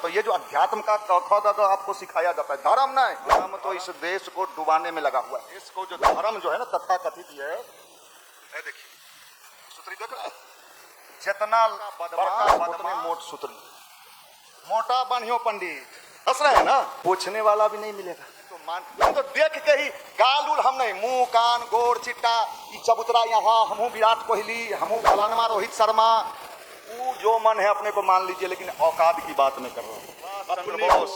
चाहता हूँ, ये जो अध्यात्म का तो आपको सिखाया जाता है, धर्म नहीं, धर्म तो इस देश को डुबाने में लगा हुआ है। इसको जो धर्म जो है ना तथा कथित है, देखिए सूत्री देख रहे हैं, जितना बदमाश उतने मोट सूत्री, मोटा बनियो पंडित, हंस रहे हैं ना, पूछने वाला भी नहीं मिलेगा। तो देख के ही गाल उल हम नहीं, मुंह कान गोड़ चिट्टा चबूतरा, यहाँ हमहू विराट कोहली, हमहू फलानमा रोहित शर्मा, वो जो मन है अपने को मान लीजिए, लेकिन औकात की बात नहीं कर रहा हूँ।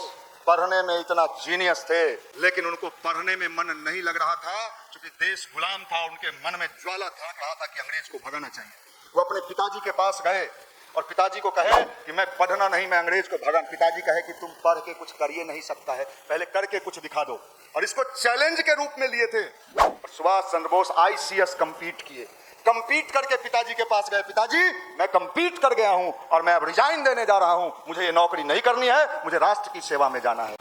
पढ़ने में इतना जीनियस थे, लेकिन उनको पढ़ने में मन नहीं लग रहा था, क्योंकि देश गुलाम था। उनके मन में ज्वाला धड़क रहा था कि अंग्रेज को भगाना चाहिए। वो अपने पिताजी के पास गए और पिताजी को कहे कि मैं पढ़ना नहीं, मैं अंग्रेज को भगा। पिताजी कहे कि तुम पढ़ के कुछ करिए नहीं सकता है, पहले करके कुछ दिखा दो। और इसको चैलेंज के रूप में लिए थे। सुभाष चंद्र बोस ICS कंपीट किए, कंपीट करके पिताजी के पास गए, पिताजी मैं कंपीट कर गया हूं और मैं अब रिजाइन देने जा रहा हूं, मुझे ये नौकरी नहीं करनी है, मुझे राष्ट्र की सेवा में जाना है।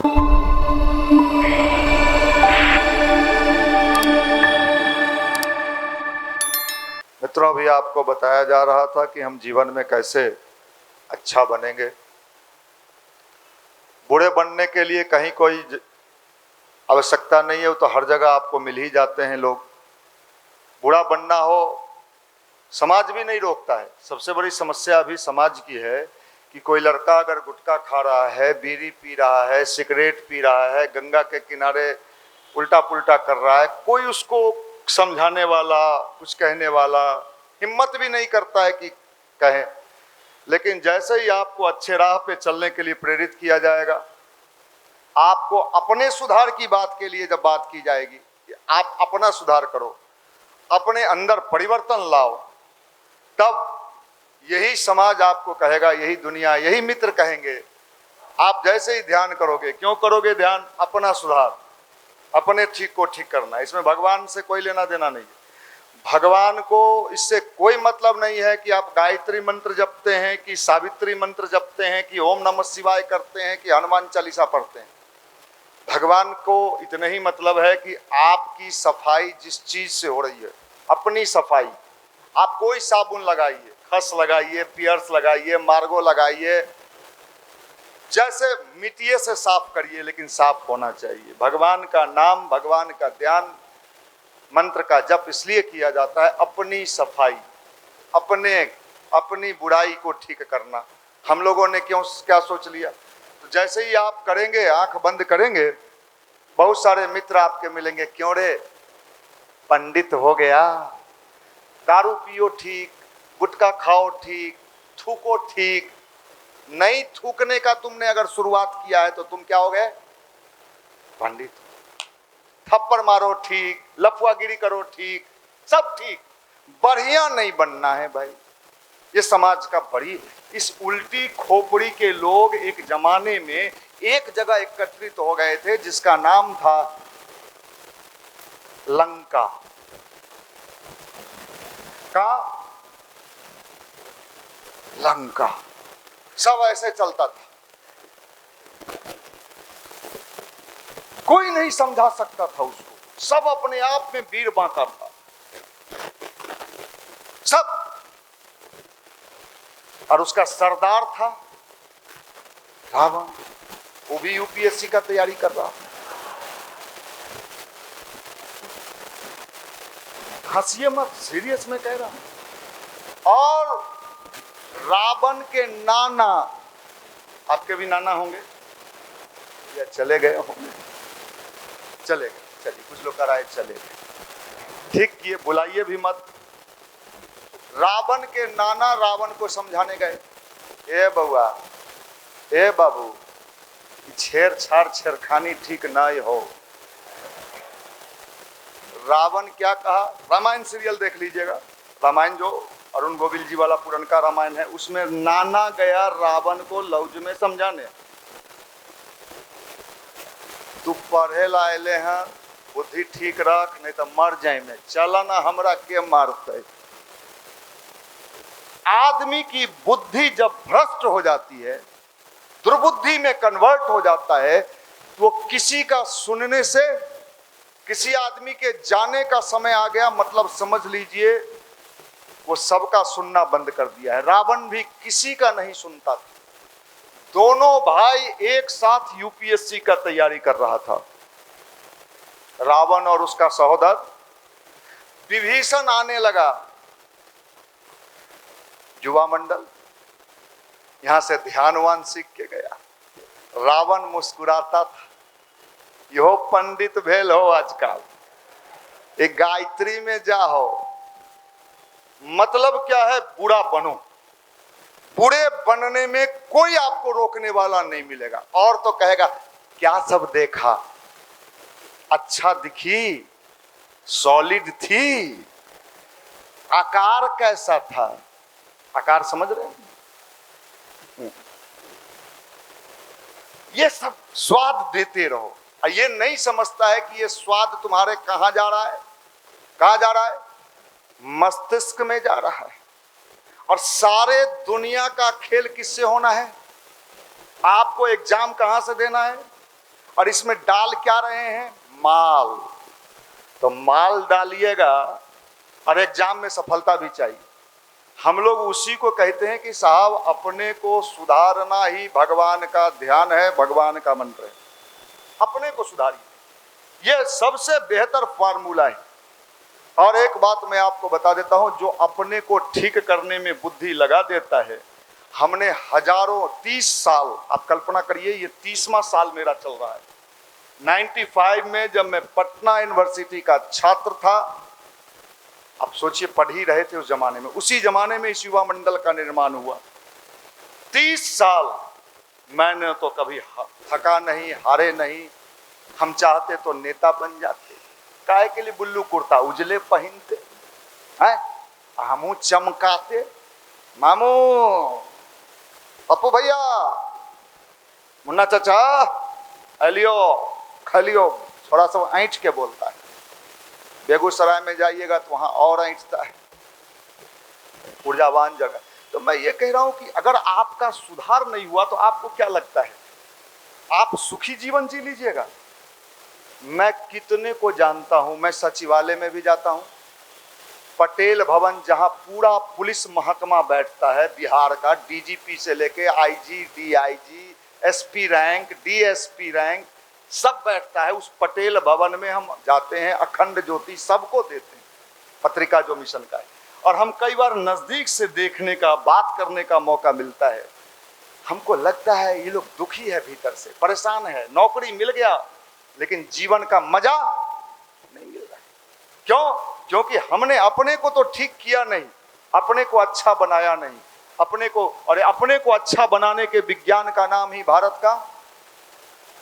मित्रों, अभी आपको बताया जा रहा था कि हम जीवन में कैसे अच्छा बनेंगे। बुरे बनने के लिए कहीं कोई आवश्यकता नहीं है, वो तो हर जगह आपको मिल ही जाते हैं लोग। बुरा बनना हो, समाज भी नहीं रोकता है। सबसे बड़ी समस्या अभी समाज की है कि कोई लड़का अगर गुटखा खा रहा है, बीड़ी पी रहा है, सिगरेट पी रहा है, गंगा के किनारे उल्टा पुल्टा कर रहा है, कोई उसको समझाने वाला, कुछ कहने वाला हिम्मत भी नहीं करता है कि कहे। लेकिन जैसे ही आपको अच्छे राह पे चलने के लिए प्रेरित किया जाएगा, आपको अपने सुधार की बात के लिए जब बात की जाएगी कि आप अपना सुधार करो, अपने अंदर परिवर्तन लाओ, तब यही समाज आपको कहेगा, यही दुनिया, यही मित्र कहेंगे। आप जैसे ही ध्यान करोगे, क्यों करोगे ध्यान? अपना सुधार, अपने ठीक को ठीक करना। इसमें भगवान से कोई लेना देना नहीं है। भगवान को इससे कोई मतलब नहीं है कि आप गायत्री मंत्र जपते हैं, कि सावित्री मंत्र जपते हैं, कि ओम नमः शिवाय करते हैं, कि हनुमान चालीसा पढ़ते हैं। भगवान को इतना ही मतलब है कि आपकी सफाई जिस चीज से हो रही है, अपनी सफाई। आप कोई साबुन लगाइए, खस लगाइए, पियर्स लगाइए, मार्गो लगाइए, जैसे मिट्टी से साफ करिए, लेकिन साफ होना चाहिए। भगवान का नाम, भगवान का ध्यान, मंत्र का जप इसलिए किया जाता है अपनी सफाई, अपनी बुराई को ठीक करना। हम लोगों ने क्या सोच लिया? तो जैसे ही आप करेंगे, आंख बंद करेंगे, बहुत सारे मित्र आपके मिलेंगे। क्यों रे, पंडित हो गया, दारू पियो ठीक, गुटखा खाओ ठीक, थूको ठीक। नहीं थूकने का तुमने अगर शुरुआत किया है तो तुम क्या हो गए? पंडित। थप्पड़ मारो ठीक, लफुआगिरी करो ठीक, सब ठीक। बढ़िया नहीं बनना है भाई। ये समाज का बड़ी, इस उल्टी खोपड़ी के लोग एक जमाने में एक जगह एकत्रित हो गए थे जिसका नाम था लंका का लंका। सब ऐसे चलता था, कोई नहीं समझा सकता था उसको। सब अपने आप में वीर बांका था, सब। और उसका सरदार था रावण, वो भी UPSC का तैयारी कर रहा। हंसिए मत, सीरियस में कह रहा। और रावण के नाना, आपके भी नाना होंगे या चले गए होंगे? चले गए, चलिए कुछ लोग कराए चले गए, ठीक किए, बुलाइए भी मत। रावण के नाना रावण को समझाने गए, ए बउआ, ए बाबू, छेड़छाड़ छेड़खानी ठीक नहीं हो। रावण क्या कहा? रामायण सीरियल देख लीजिएगा, रामायण जो अरुण गोविल जी वाला पुरनका रामायण है, उसमें नाना गया रावण को लौज में समझाने, तू पढ़े ला अले हैं, बुद्धि ठीक रख, नहीं तो मर जाए में, चला ना हमरा के मारते। आदमी की बुद्धि जब भ्रष्ट हो जाती है, दुर्बुद्धि में कन्वर्ट हो जाता है, तो किसी का सुनने से, किसी आदमी के जाने का समय आ गया, मतलब समझ लीजिए वो सबका सुनना बंद कर दिया है। रावण भी किसी का नहीं सुनता था। दोनों भाई एक साथ यूपीएससी का तैयारी कर रहा था, रावण और उसका सहोदर विभीषण आने लगा। युवा मंडल यहां से ध्यानवान सीख के गया। रावण मुस्कुराता था, यो पंडित भेल हो आजकल, एक गायत्री में जाओ, मतलब क्या है, बुरा बनो, बुरे बनने में कोई आपको रोकने वाला नहीं मिलेगा। और तो कहेगा क्या सब देखा, अच्छा दिखी, सॉलिड थी, आकार कैसा था, आकार समझ रहे हैं, ये सब स्वाद देते रहो। ये नहीं समझता है कि ये स्वाद तुम्हारे कहां जा रहा है, कहां जा रहा है, मस्तिष्क में जा रहा है। और सारे दुनिया का खेल किससे होना है, आपको एग्जाम कहां से देना है, और इसमें डाल क्या रहे हैं, माल। तो माल डालिएगा और एग्जाम में सफलता भी चाहिए। हम लोग उसी को कहते हैं कि साहब अपने को सुधारना ही भगवान का ध्यान है, भगवान का मंत्र है, अपने को सुधारिए, यह सबसे बेहतर फार्मूला है। और एक बात मैं आपको बता देता हूं, जो अपने को ठीक करने में बुद्धि लगा देता है, हमने हजारों 30 साल, आप कल्पना करिए, ये 30वां साल मेरा चल रहा है। 95 में जब मैं पटना यूनिवर्सिटी का छात्र था, आप सोचिए पढ़ ही रहे थे उस जमाने में, उसी जमाने में इस युवा मंडल का निर्माण हुआ। 30 साल मैंने तो कभी थका नहीं, हारे नहीं। हम चाहते तो नेता बन जाते, काहे के लिए बुल्लू कुर्ता उजले पहनते हैं, हमू चमकाते, मामू, पप्पू भैया, मुन्ना चाचा, अलियो खलियो, थोड़ा सा ऐंठ के बोलता है। बेगूसराय में जाइएगा तो वहां और ऐंठता है, ऊर्जावान जगह। तो मैं ये कह रहा हूं कि अगर आपका सुधार नहीं हुआ तो आपको क्या लगता है, आप सुखी जीवन जी लीजिएगा। मैं कितने को जानता हूं, मैं सचिवालय में भी जाता हूं, पटेल भवन जहां पूरा पुलिस महकमा बैठता है बिहार का, डीजीपी से लेके IG, DIG, SP rank, DSP rank सब बैठता है। उस पटेल भवन में हम जाते हैं, अखंड ज्योति सबको देते हैं, पत्रिका जो मिशन का है, और हम कई बार नजदीक से देखने का, बात करने का मौका मिलता है। हमको लगता है ये लोग दुखी है, भीतर से परेशान है, नौकरी मिल गया लेकिन जीवन का मजा नहीं मिल रहा। क्यों? क्योंकि हमने अपने को तो ठीक किया नहीं, अपने को अच्छा बनाया नहीं, अपने को, और अपने को अच्छा बनाने के विज्ञान का नाम ही भारत का।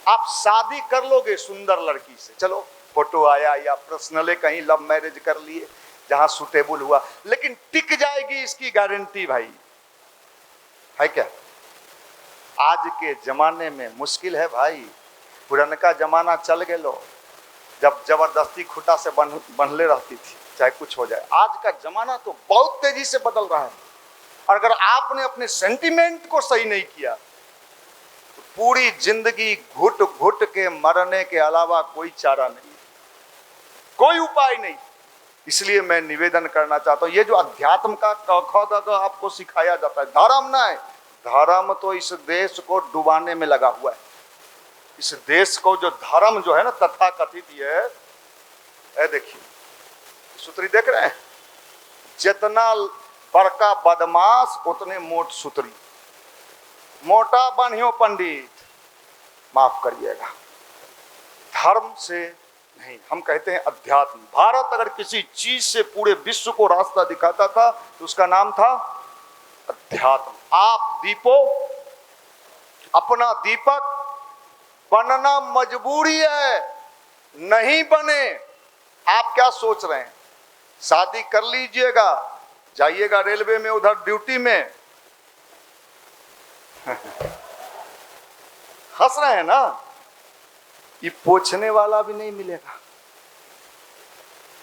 आप शादी कर लोगे सुंदर लड़की से, चलो फोटो आया या पर्सनली कहीं लव मैरिज कर लिए जहां सुटेबल हुआ, लेकिन टिक जाएगी इसकी गारंटी भाई है क्या? आज के जमाने में मुश्किल है भाई। पुराना जमाना चल गए लो, जब जबरदस्ती खुटा से बंधले रहती थी, चाहे कुछ हो जाए। आज का जमाना तो बहुत तेजी से बदल रहा है, और अगर आपने अपने सेंटिमेंट को सही नहीं किया तो पूरी जिंदगी घुट घुट के मरने के अलावा कोई चारा नहीं, कोई उपाय नहीं। इसलिए मैं निवेदन करना चाहता हूं, ये जो अध्यात्म का क आपको सिखाया जाता है, धर्म ना है, धर्म तो इस देश को डुबाने में लगा हुआ है। इस देश को जो धर्म जो है ना तथा कथित, ये देखिए सूत्री देख रहे हैं, जितना बड़का बदमाश उतने मोट सूत्री, मोटा बनियो पंडित, माफ करिएगा, धर्म से नहीं, हम कहते हैं अध्यात्म। भारत अगर किसी चीज से पूरे विश्व को रास्ता दिखाता था तो उसका नाम था अध्यात्म। आप दीपो, अपना दीपक बनना मजबूरी है, नहीं बने आप क्या सोच रहे हैं? शादी कर लीजिएगा, जाइएगा रेलवे में उधर ड्यूटी में हंस रहे हैं ना, ये पोछने वाला भी नहीं मिलेगा,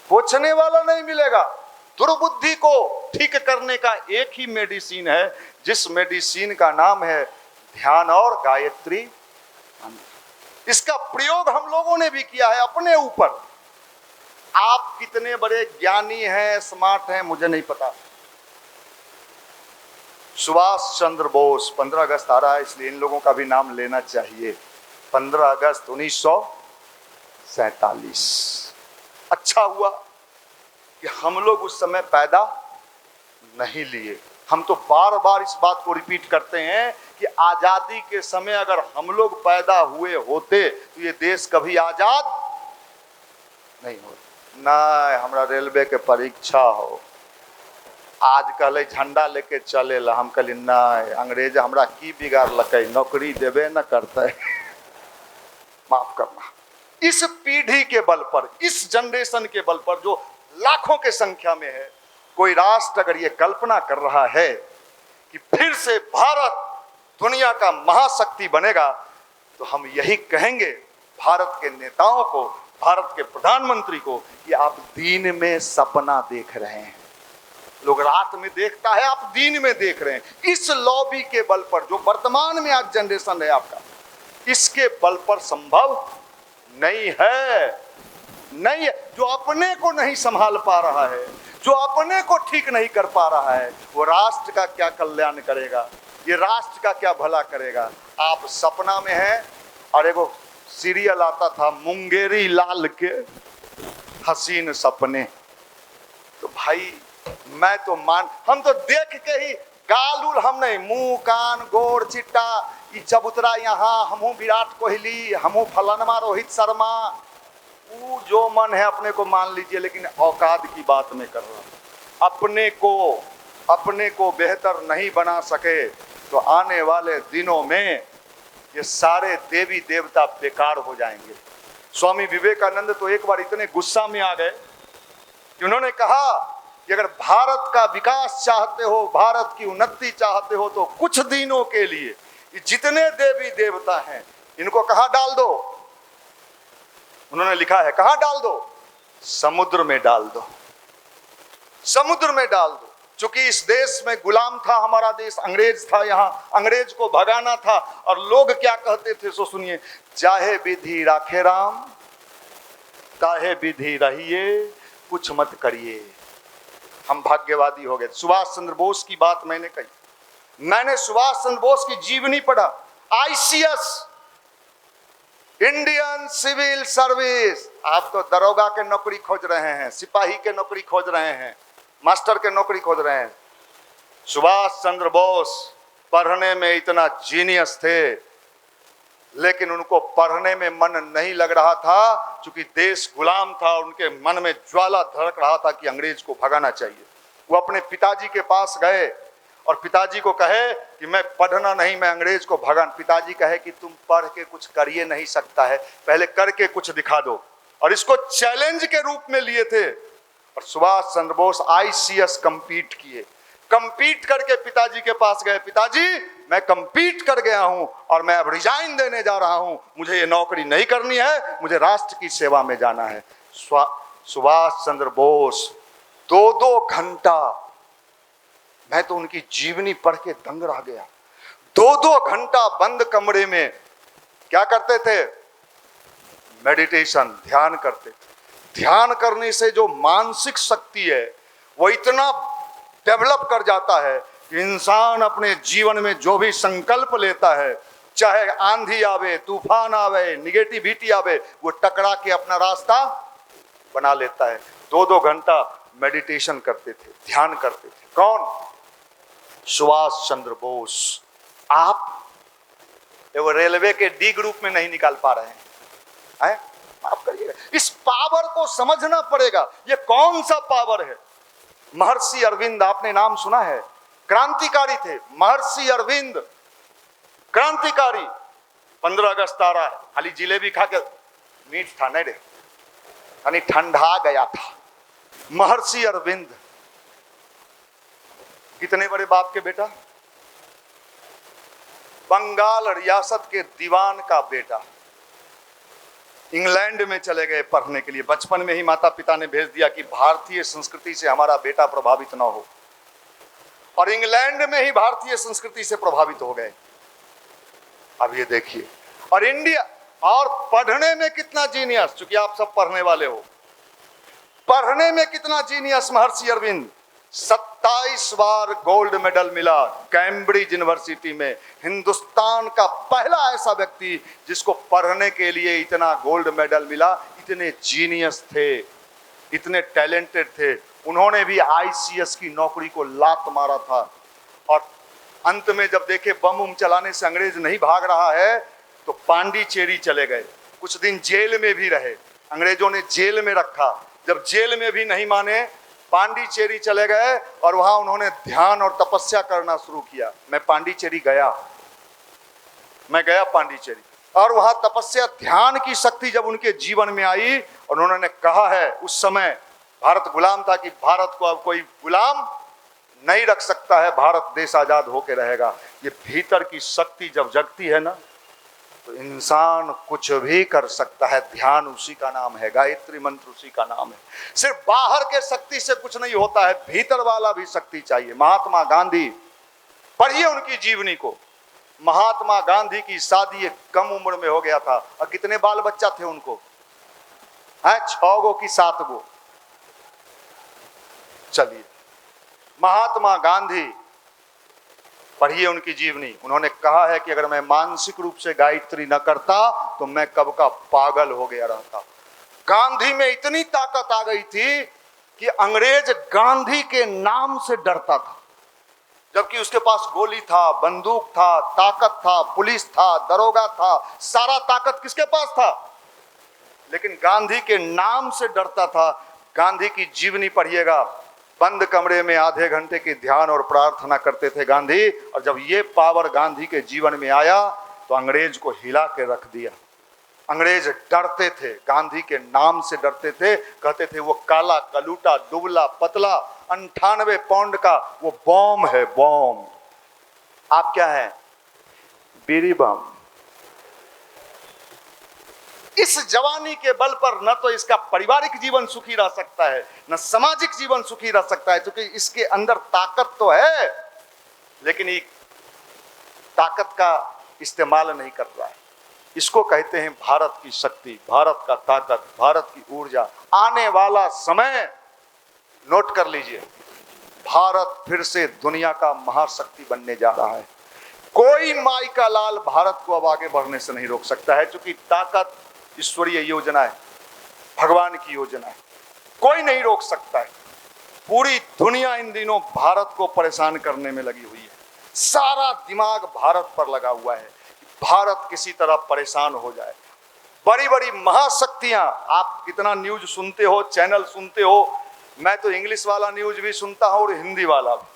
पोछने वाला नहीं मिलेगा। दुर्बुद्धि को ठीक करने का एक ही मेडिसिन है, जिस मेडिसिन का नाम है ध्यान और गायत्री। इसका प्रयोग हम लोगों ने भी किया है अपने ऊपर। आप कितने बड़े ज्ञानी हैं, स्मार्ट हैं, मुझे नहीं पता, सुभाष चंद्र बोस, 15 अगस्त आ रहा है इसलिए इन लोगों का भी नाम लेना चाहिए। 15 अगस्त 1947। अच्छा हुआ कि हम लोग उस समय पैदा नहीं लिए। हम तो बार बार इस बात को रिपीट करते हैं कि आजादी के समय अगर हम लोग पैदा हुए होते तो ये देश कभी आजाद नहीं होता। ना हमारा रेलवे के परीक्षा हो, आज कल झंडा लेके चले ला, हम कहली ना अंग्रेज हमरा की बिगाड़ लके, नौकरी देवे न करते। माफ करना, इस पीढ़ी के बल पर, इस जनरेशन के बल पर जो लाखों के संख्या में है, कोई राष्ट्र अगर ये कल्पना कर रहा है कि फिर से भारत दुनिया का महाशक्ति बनेगा, तो हम यही कहेंगे भारत के नेताओं को, भारत के प्रधानमंत्री को कि आप दिन में सपना देख रहे हैं। लोग रात में देखता है, आप दिन में देख रहे हैं। इस लॉबी के बल पर जो वर्तमान में आज जनरेशन है आपका, इसके बल पर संभव नहीं है, नहीं है। जो अपने को नहीं संभाल पा रहा है, जो अपने को ठीक नहीं कर पा रहा है, वो राष्ट्र का क्या कल्याण करेगा, ये राष्ट्र का क्या भला करेगा। आप सपना में हैं। और एगो सीरियल आता था मुंगेरी लाल के हसीन सपने, तो भाई मैं तो हम तो देख के ही गाल उल, हम नहीं, मुंह कान गोड़ चिट्टा, ये चबूतरा यहाँ, हमहू विराट कोहली, हमहू फलानमा रोहित शर्मा, वो जो मन है अपने को मान लीजिए, लेकिन औकात की बात में कर रहा। अपने को बेहतर नहीं बना सके तो आने वाले दिनों में ये सारे देवी देवता बेकार हो जाएंगे। स्वामी विवेकानंद तो एक बार इतने गुस्सा में आ गए कि उन्होंने कहा कि अगर भारत का विकास चाहते हो, भारत की उन्नति चाहते हो, तो कुछ दिनों के लिए जितने देवी देवता हैं इनको कहाँ डाल दो। उन्होंने लिखा है कहाँ डाल दो, समुद्र में डाल दो, समुद्र में डाल दो। चूंकि इस देश में गुलाम था हमारा देश, अंग्रेज था, यहाँ अंग्रेज को भगाना था। और लोग क्या कहते थे सो सुनिए, चाहे विधि राखे राम, ताहे विधि रहिए, कुछ मत करिए। हम भाग्यवादी हो गए। सुभाष चंद्र बोस की बात मैंने कही, मैंने सुभाष चंद्र बोस की जीवनी पढ़ा। ICS, Indian civil service. आप तो दरोगा के नौकरी खोज रहे हैं, सिपाही के नौकरी खोज रहे हैं, मास्टर के नौकरी खोज रहे हैं। सुभाष चंद्र बोस पढ़ने में इतना जीनियस थे, लेकिन उनको पढ़ने में मन नहीं लग रहा था, क्योंकि देश गुलाम था। उनके मन में ज्वाला धड़क रहा था कि अंग्रेज को भगाना चाहिए। वो अपने पिताजी के पास गए और पिताजी को कहे कि मैं पढ़ना नहीं, मैं अंग्रेज को भगा। पिताजी कहे कि तुम पढ़ के कुछ करिए नहीं सकता है, पहले करके कुछ दिखा दो। और इसको चैलेंज के रूप में लिए थे। और सुभाष चंद्र बोस आईसीएस कंपीट किए, कंपीट करके पिताजी के पास गए, पिताजी मैं कंपीट कर गया हूं और मैं अब रिजाइन देने जा रहा हूं, मुझे ये नौकरी नहीं करनी है, मुझे राष्ट्र की सेवा में जाना है। सुभाष चंद्र बोस 2-2 घंटा, मैं तो उनकी जीवनी पढ़ के दंग रह गया। 2-2 घंटा बंद कमरे में क्या करते थे, मेडिटेशन, ध्यान करते थे। ध्यान करने से जो मानसिक शक्ति है वो इतना डेवलप कर जाता है कि इंसान अपने जीवन में जो भी संकल्प लेता है, चाहे आंधी आवे, तूफान आवे, निगेटिविटी आवे, वो टकरा के अपना रास्ता बना लेता है। 2-2 घंटा मेडिटेशन करते थे, ध्यान करते थे। कौन? सुभाष चंद्र बोस। आप वो रेलवे के डी ग्रुप में नहीं निकाल पा रहे हैं, माफ करिएगा। इस पावर को समझना पड़ेगा, ये कौन सा पावर है। महर्षि अरविंद, आपने नाम सुना है, क्रांतिकारी थे महर्षि अरविंद, क्रांतिकारी। 15 अगस्त आ रहा है, खाली जिलेबी खा के, मीठ था नहीं रे, यानी ठंडा गया था। महर्षि अरविंद कितने बड़े बाप के बेटा, बंगाल रियासत के दीवान का बेटा। इंग्लैंड में चले गए पढ़ने के लिए। बचपन में ही माता पिता ने भेज दिया कि भारतीय संस्कृति से हमारा बेटा प्रभावित ना हो, और इंग्लैंड में ही भारतीय संस्कृति से प्रभावित हो गए। अब ये देखिए, और इंडिया, और पढ़ने में कितना जीनियस, चूंकि आप सब पढ़ने वाले हो, पढ़ने में कितना जीनियस महर्षि अरविंद। 27 बार गोल्ड मेडल मिला कैम्ब्रिज यूनिवर्सिटी में। हिंदुस्तान का पहला ऐसा व्यक्ति जिसको पढ़ने के लिए इतना गोल्ड मेडल मिला। इतने जीनियस थे, इतने टैलेंटेड थे। उन्होंने भी आईसीएस की नौकरी को लात मारा था और अंत में जब देखे बम चलाने से अंग्रेज नहीं भाग रहा है तो पांडिचेरी चले गए। कुछ दिन जेल में भी रहे, अंग्रेजों ने जेल में रखा। जब जेल में भी नहीं माने, पांडिचेरी चले गए और वहां उन्होंने ध्यान और तपस्या करना शुरू किया। मैं पांडिचेरी गया, मैं गया पांडिचेरी, और वहां तपस्या ध्यान की शक्ति जब उनके जीवन में आई और उन्होंने कहा है, उस समय भारत गुलाम था, कि भारत को अब कोई गुलाम नहीं रख सकता है, भारत देश आजाद होकर रहेगा। ये भीतर की शक्ति जब जगती है ना तो इंसान कुछ भी कर सकता है। ध्यान उसी का नाम है, गायत्री मंत्र उसी का नाम है। सिर्फ बाहर के शक्ति से कुछ नहीं होता है, भीतर वाला भी शक्ति चाहिए। महात्मा गांधी, पढ़िए उनकी जीवनी को। महात्मा गांधी की शादी एक कम उम्र में हो गया था और कितने बाल बच्चा थे उनको? है 6 गो की 7 गो। चलिए, महात्मा गांधी, पढ़िए उनकी जीवनी। उन्होंने कहा है कि अगर मैं मानसिक रूप से गायत्री न करता तो मैं कब का पागल हो गया रहता। गांधी में इतनी ताकत आ गई थी कि अंग्रेज गांधी के नाम से डरता था, जबकि उसके पास गोली था, बंदूक था, ताकत था, पुलिस था, दरोगा था, सारा ताकत किसके पास था, लेकिन गांधी के नाम से डरता था। गांधी की जीवनी पढ़िएगा। बंद कमरे में आधे घंटे की ध्यान और प्रार्थना करते थे गांधी, और जब ये पावर गांधी के जीवन में आया तो अंग्रेज को हिला के रख दिया। अंग्रेज डरते थे, गांधी के नाम से डरते थे। कहते थे वो काला कलूटा, दुबला पतला, 98 पाउंड का वो बॉम्ब है, बॉम्ब। आप क्या है? बीड़ी बम। इस जवानी के बल पर न तो इसका पारिवारिक जीवन सुखी रह सकता है, न सामाजिक जीवन सुखी रह सकता है, क्योंकि इसके अंदर ताकत तो है लेकिन ये ताकत का इस्तेमाल नहीं कर रहा है। इसको कहते हैं भारत की शक्ति, भारत का ताकत, भारत की ऊर्जा। आने वाला समय नोट कर लीजिए, भारत फिर से दुनिया का महाशक्ति बनने जा रहा है। कोई माई का लाल भारत को अब आगे बढ़ने से नहीं रोक सकता है, क्योंकि ताकत ईश्वरीय योजना है, भगवान की योजना है, कोई नहीं रोक सकता है। पूरी दुनिया इन दिनों भारत को परेशान करने में लगी हुई है। सारा दिमाग भारत पर लगा हुआ है, भारत किसी तरह परेशान हो जाए। बड़ी बड़ी महाशक्तियां, आप कितना न्यूज सुनते हो, चैनल सुनते हो, मैं तो इंग्लिश वाला न्यूज भी सुनता हूं और हिंदी वाला भी।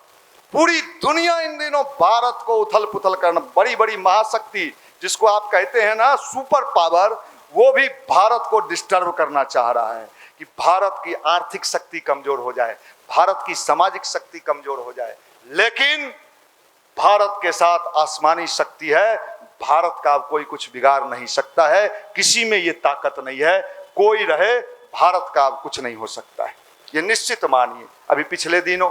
पूरी दुनिया इन दिनों भारत को उथल पुथल करना, बड़ी बड़ी महाशक्ति जिसको आप कहते हैं ना सुपर पावर, वो भी भारत को डिस्टर्ब करना चाह रहा है कि भारत की आर्थिक शक्ति कमजोर हो जाए, भारत की सामाजिक शक्ति कमजोर हो जाए। लेकिन भारत के साथ आसमानी शक्ति है, भारत का कोई कुछ बिगाड़ नहीं सकता है, किसी में ये ताकत नहीं है। कोई रहे, भारत का कुछ नहीं हो सकता है, ये निश्चित मानिए। अभी पिछले दिनों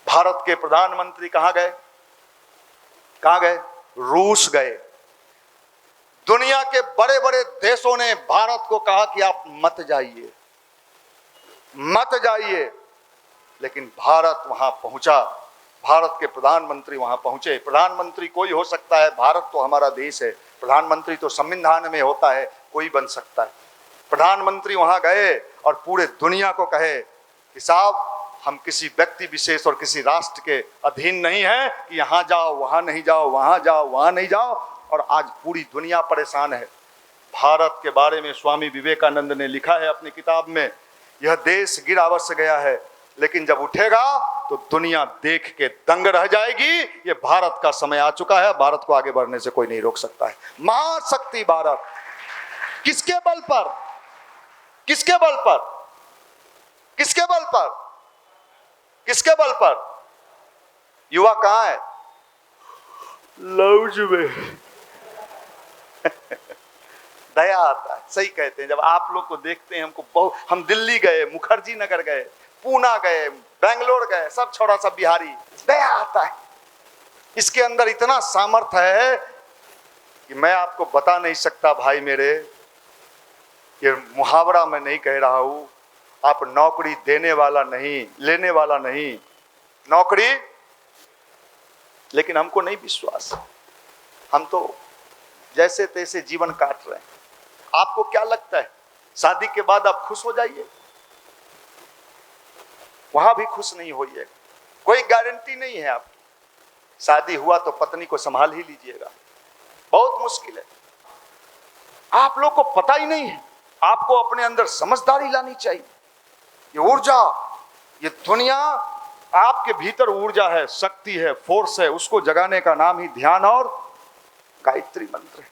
भारत के प्रधानमंत्री कहाँ गए? कहाँ गए? रूस गए। दुनिया के बड़े बड़े देशों ने भारत को कहा कि आप मत जाइए, मत जाइए, लेकिन भारत वहां पहुंचा, भारत के प्रधानमंत्री वहां पहुंचे। प्रधानमंत्री कोई हो सकता है, भारत तो हमारा देश है, प्रधानमंत्री तो संविधान में होता है, कोई बन सकता है। प्रधानमंत्री वहां गए और पूरे दुनिया को कहे कि साहब हम किसी व्यक्ति विशेष और किसी राष्ट्र के अधीन नहीं है कि यहाँ जाओ वहाँ नहीं जाओ, वहाँ जाओ वहाँ नहीं जाओ। और आज पूरी दुनिया परेशान है। भारत के बारे में स्वामी विवेकानंद ने लिखा है अपनी किताब में, यह देश गिर अवश्य गया है लेकिन जब उठेगा तो दुनिया देख के दंग रह जाएगी। ये भारत का समय आ चुका है, भारत को आगे बढ़ने से कोई नहीं रोक सकता है। महाशक्ति भारत, किसके बल पर? किसके बल पर? किसके बल पर? किसके बल पर? युवा कहाँ है? लौज में। दया आता है, सही कहते हैं। जब आप लोग को देखते हैं, हमको बहुत, हम दिल्ली गए, मुखर्जी नगर गए, पूना गए, बेंगलोर गए, सब छोड़ा, सब बिहारी, दया आता है। इसके अंदर इतना सामर्थ्य है कि मैं आपको बता नहीं सकता भाई मेरे। ये मुहावरा मैं नहीं कह रहा हूं, आप नौकरी देने वाला नहीं, लेने वाला नहीं, नौकरी, लेकिन हमको नहीं विश्वास। हम तो जैसे तैसे जीवन काट रहे हैं। आपको क्या लगता है शादी के बाद आप खुश हो जाइए? वहां भी खुश नहीं होइए, कोई गारंटी नहीं है आपकी। शादी हुआ तो पत्नी को संभाल ही लीजिएगा, बहुत मुश्किल है। आप लोग को पता ही नहीं है। आपको अपने अंदर समझदारी लानी चाहिए। ये ऊर्जा, ये दुनिया आपके भीतर ऊर्जा है, शक्ति है, फोर्स है, उसको जगाने का नाम ही ध्यान और गायत्री मंत्र है।